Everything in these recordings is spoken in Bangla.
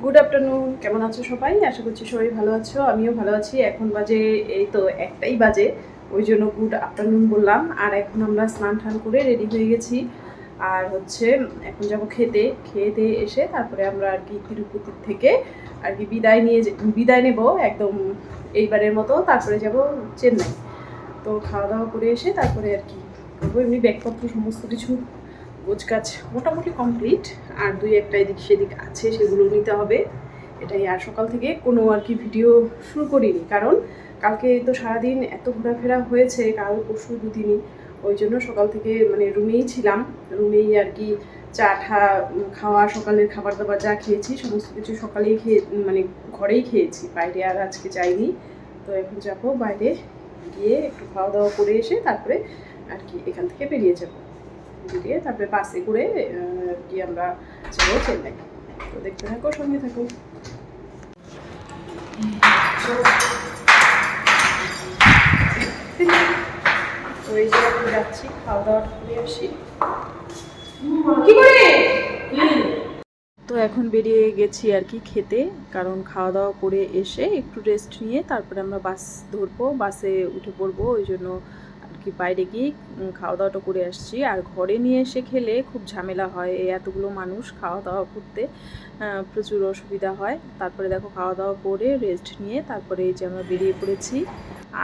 গুড আফটারনুন, কেমন আছো সবাই? আশা করছি সবাই ভালো আছো, আমিও ভালো আছি। এখন বাজে এই তো একটাই বাজে, ওই জন্য গুড আফটারনুন বললাম। আর এখন আমরা স্নান টান করে রেডি হয়ে গেছি। আর হচ্ছে এখন যাব খেতে, খেতে এসে তারপরে আমরা আর কি তিরুপতির থেকে আর কি বিদায় নেব একদম এইবারের মতো। তারপরে যাব চেন্নাই। তো খাওয়া দাওয়া করে এসে তারপরে আর কি করবো। এমনি ব্যাগপত্র সমস্ত কিছু গোছগাছ মোটামুটি কমপ্লিট, আর দুই একটা এদিক সেদিক আছে, সেগুলো নিতে হবে। এটাই। আর সকাল থেকে কোনো আর কি ভিডিও শুরু করিনি, কারণ কালকে তো সারাদিন এত ঘোরাফেরা হয়েছে, কাল পরশু দুদিনই। ওই জন্য সকাল থেকে মানে রুমেই ছিলাম, রুমেই আর কি চা খাওয়া, সকালের খাবার দাবার যা খেয়েছি সমস্ত কিছু সকালেই মানে ঘরেই খেয়েছি, বাইরে আর আজকে যাইনি। তো এখন যাবো বাইরে, গিয়ে একটু খাওয়া দাওয়া করে এসে তারপরে আর কি এখান থেকে বেরিয়ে যাবো। বেরিয়ে তারপরে বাসে করে আর কি আমরা যাবো চেন্নাই। তো দেখতে থাকো, সঙ্গে থাকো। তো এই যে এখন যাচ্ছি, খাওয়া দাওয়া করে আসি। কি করে তো এখন বেরিয়ে গেছি আর কি খেতে, কারণ খাওয়া দাওয়া করে এসে একটু রেস্ট নিয়ে তারপরে আমরা বাস ধরবো, বাসে উঠে পড়বো। ওই জন্য আর কি বাইরে গিয়ে খাওয়া দাওয়াটা করে আসছি। আর ঘরে নিয়ে এসে খেলে খুব ঝামেলা হয়, এই এতগুলো মানুষ খাওয়া দাওয়া করতে প্রচুর অসুবিধা হয়। তারপরে দেখো খাওয়া দাওয়া করে রেস্ট নিয়ে তারপরে এই যে আমরা বেরিয়ে পড়েছি।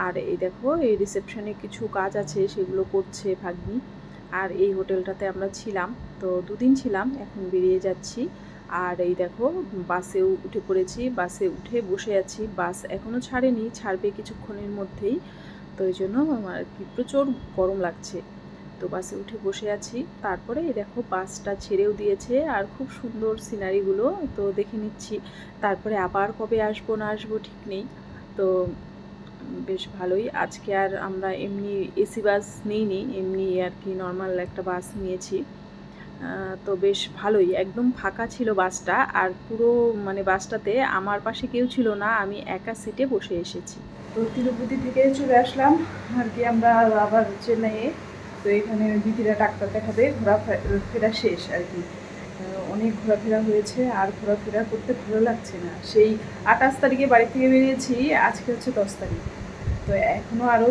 আর এই দেখো এই রিসেপশনে কিছু কাজ আছে, সেগুলো করছে ভাগ্নি। আর এই হোটেলটাতে আমরা ছিলাম, তো দুদিন ছিলাম, এখন বেরিয়ে যাচ্ছি। আর এই দেখো বাসেও উঠে পড়েছি, বাসে উঠে বসে আছি। বাস এখনও ছাড়েনি, ছাড়বে কিছুক্ষণের মধ্যেই। তো এই জন্য আমার কি প্রচুর গরম লাগছে। তো বাসে উঠে বসে আছি। তারপরে এই দেখো বাসটা ছেড়েও দিয়েছে, আর খুব সুন্দর সিনারিগুলো তো দেখে নিচ্ছি। তারপরে আবার কবে আসবো না আসবো ঠিক নেই। তো বেশ ভালোই। আজকে আর আমরা এমনি এসি বাস নিইনি, এমনি আর কি নর্মাল একটা বাস নিয়েছি। তো বেশ ভালোই, একদম ফাঁকা ছিল বাসটা। আর পুরো মানে বাসটাতে আমার পাশে কেউ ছিল না, আমি একা সিটে বসে এসেছি। তো তিরুপতি থেকে চলে আসলাম আর কি আমরা আবার চেন্নাইয়ে। তো এখানে দিদিরা ডাক্তার দেখাবে, ঘোরাফেরা শেষ আর কি। অনেক ঘোরাফেরা হয়েছে, আর ঘোরাফেরা করতে ভালো লাগছে না। সেই 28 তারিখে বাড়ি থেকে বেরিয়েছি, আজকে হচ্ছে 10 তারিখ। তো এখনও আরও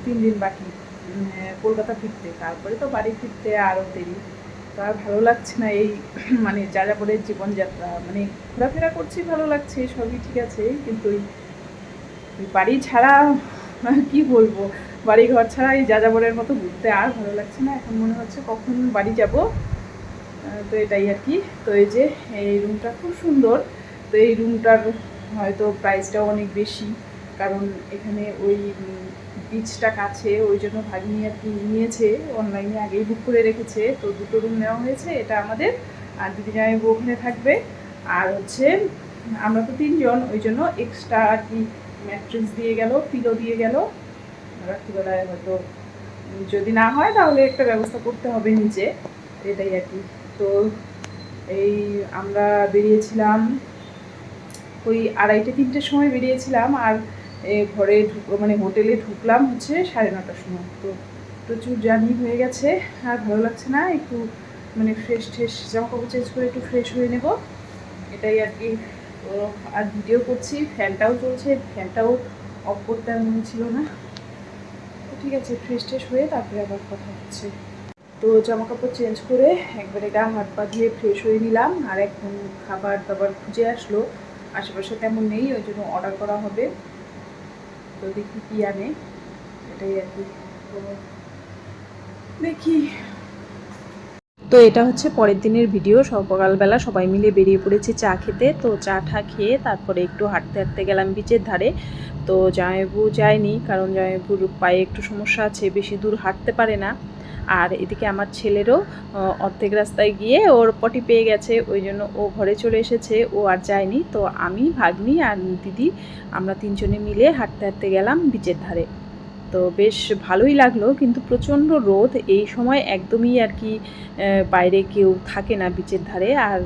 3 দিন বাকি কলকাতা ফিরতে, তারপরে তো বাড়ি ফিরতে আরও দেরি। তো আর ভালো লাগছে না এই মানে যাযাবরের জীবনযাত্রা। মানে ঘোরাফেরা করছি, ভালো লাগছে, সবই ঠিক আছে, কিন্তু ওই বাড়ি ছাড়া কি বলবো, বাড়ি ঘর ছাড়া এই যাযাবরের মতো ঘুরতে আর ভালো লাগছে না। এখন মনে হচ্ছে কখন বাড়ি যাব। তো এটাই আর কি। তো এই যে এই রুমটা খুব সুন্দর। তো এই রুমটার হয়তো প্রাইসটাও অনেক বেশি, কারণ এখানে ওই বিচটা কাছে, ওই জন্য ভাগ্নি আর কি নিয়েছে, অনলাইনে আগেই বুক করে রেখেছে। তো দুটো রুম নেওয়া হয়েছে, এটা আমাদের, আর দিদি জামাইবাবু ওখানে থাকবে। আর হচ্ছে আমরা তো 3 জন, ওই জন্য এক্সট্রা আর কি ম্যাট্রেস দিয়ে গেল, পিলো দিয়ে গেল। রাত্রিবেলায় হয়তো যদি না হয় তাহলে একটা ব্যবস্থা করতে হবে নিচে, এটাই আর কি। তো এই আমরা বেরিয়েছিলাম ওই 2:30-3টের সময় বেরিয়েছিলাম, আর ঘরে মানে হোটেলে ঢুকলাম হচ্ছে 9:30টার সময়। তো প্রচুর জার্নি হয়ে গেছে, আর ভালো লাগছে না। একটু মানে ফ্রেশ জামা কাপড় চেঞ্জ করে একটু ফ্রেশ হয়ে নেব, এটাই আর কি। তো আর ভিডিও করছি, ফ্যানটাও চলছে, ফ্যানটাও অফ করতে আর মনে ছিল না। তো ঠিক আছে, ফ্রেশ হয়ে তারপরে আবার কথা হচ্ছে। তো জামা কাপড় চেঞ্জ করে একবারে গা হাত পা ধুয়ে ফ্রেশ হয়ে নিলাম। আর এখন খাবার দাবার খুঁজে আসলো, আশেপাশে তেমন নেই, ওই জন্য অর্ডার করা হবে। তো দেখি কী আনে, এটাই আর কি। তো দেখি। তো এটা হচ্ছে পরের দিনের ভিডিও। সকালবেলা সবাই মিলে বেরিয়ে পড়েছি চা খেতে। তো চা খেয়ে তারপরে একটু হাঁটতে গেলাম বিচের ধারে। তো জামাইবাবু যায়নি, কারণ জামাইবাবুর পায়ে একটু সমস্যা আছে, বেশি দূর হাঁটতে পারে না। আর এদিকে আমার ছেলেরও অর্ধেক রাস্তায় গিয়ে ওর পটি পেয়ে গেছে, ওই জন্য ও ঘরে চলে এসেছে, ও আর যায়নি। তো আমি, ভাগ্নি আর দিদি আমরা 3 জনে মিলে হাঁটতে গেলাম বিচের ধারে। তো বেশ ভালোই লাগলো, কিন্তু প্রচণ্ড রোদ এই সময়, একদমই আর কি বাইরে কেউ থাকে না বিচের ধারে। আর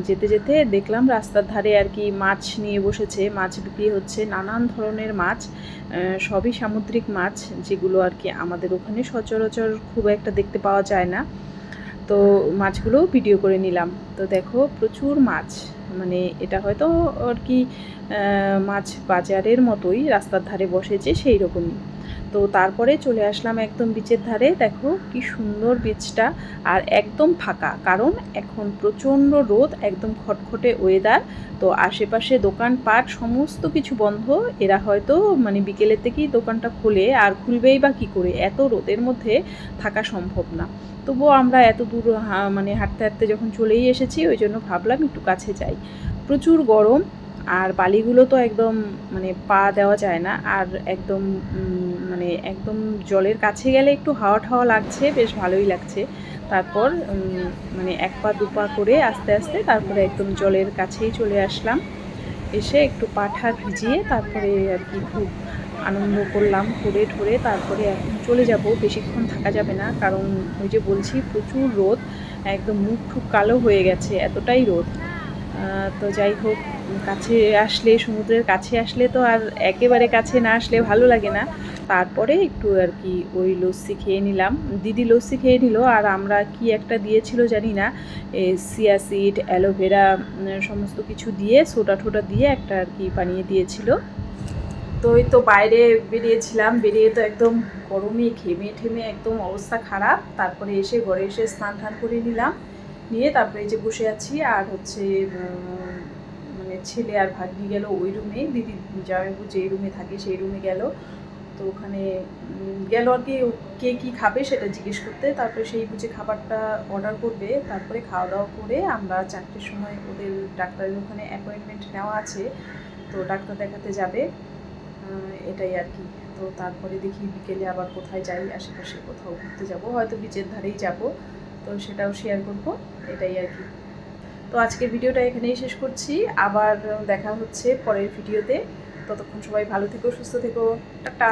যেতে দেখলাম রাস্তার ধারে আর কি মাছ নিয়ে বসেছে, মাছ বিক্রি হচ্ছে, নানান ধরনের মাছ, সবই সামুদ্রিক মাছ, যেগুলো আর কি আমাদের ওখানে সচরাচর খুব একটা দেখতে পাওয়া যায় না। তো মাছগুলোও ভিডিও করে নিলাম। তো দেখো প্রচুর মাছ, মানে এটা হয়তো আর কি মাছ বাজারের মতোই রাস্তার ধারে বসেছে সেই রকমই। তো তারপরে চলে আসলাম একদম বিচের ধারে। দেখো কি সুন্দর বিচটা, আর একদম ফাঁকা, কারণ এখন প্রচণ্ড রোদ, একদম খটখটে ওয়েদার। তো আশেপাশে দোকানপাট সমস্ত কিছু বন্ধ। এরা হয়তো মানে বিকেলের থেকেই দোকানটা খোলে, আর খুলবেই বা কী করে, এত রোদের মধ্যে থাকা সম্ভব না। তবুও আমরা এত দূর মানে হাঁটতে হাঁটতে যখন চলেই এসেছি, ওই জন্য ভাবলাম একটু কাছে যাই। প্রচুর গরম, আর বালিগুলো তো একদম মানে পা দেওয়া যায় না, আর একদম মানে একদম জলের কাছে গেলে একটু হাওয়া ঠাওয়া লাগছে, বেশ ভালোই লাগছে। তারপর মানে এক পা দু পা করে আস্তে আস্তে তারপরে একদম জলের কাছেই চলে আসলাম। এসে একটু পা ঠা ভিজিয়ে তারপরে আর কি খুব আনন্দ করলাম, করে ঠরে তারপরে এখন চলে যাব। বেশিক্ষণ থাকা যাবে না, কারণ ওই যে বলছি প্রচুর রোদ, একদম মুখ ঠুক কালো হয়ে গেছে, এতটাই রোদ। তো যাই হোক, কাছে আসলে, সমুদ্রের কাছে আসলে তো আর একেবারে কাছে না আসলে ভালো লাগে না। তারপরে একটু আর কি ওই লস্যি খেয়ে নিলাম, দিদি লস্যি খেয়ে নিল, আর আমরা কি একটা দিয়েছিল জানি না, চিয়া সিড, অ্যালোভেরা সমস্ত কিছু দিয়ে, সোডা টোডা দিয়ে একটা আর কি বানিয়ে দিয়েছিল। তো ওই তো বাইরে বেরিয়েছিলাম, বেরিয়ে তো একদম গরমে ঘেমে ঠেমে একদম অবস্থা খারাপ। তারপরে এসে ঘরে এসে স্নান টান করে নিলাম, নিয়ে তারপরে এই যে বসে আছি। আর হচ্ছে মানে ছেলে আর ভাগ্নি গেল ওই রুমে, দিদি জামাইবাবু যেই রুমে থাকে সেই রুমে গেল। তো ওখানে গেল আর কি কে কী খাবে সেটা জিজ্ঞেস করতে, তারপরে সেই বুঝে খাবারটা অর্ডার করবে। তারপরে খাওয়া দাওয়া করে আমরা 4টের সময় ওদের ডাক্তারের ওখানে অ্যাপয়েন্টমেন্ট নেওয়া আছে, তো ডাক্তার দেখাতে যাবে, এটাই আর কি। তো তারপরে দেখি বিকেলে আবার কোথায় যাই, আশেপাশে কোথাও ঘুরতে যাব, হয়তো বিচের ধারেই যাব, তো সেটাও শেয়ার করব, এটাই আর কি। তো আজকের ভিডিওটা এখানেই শেষ করছি, আবার দেখা হচ্ছে পরের ভিডিওতে। ততক্ষণ সবাই ভালো থেকো, সুস্থ থেকো, টাটা।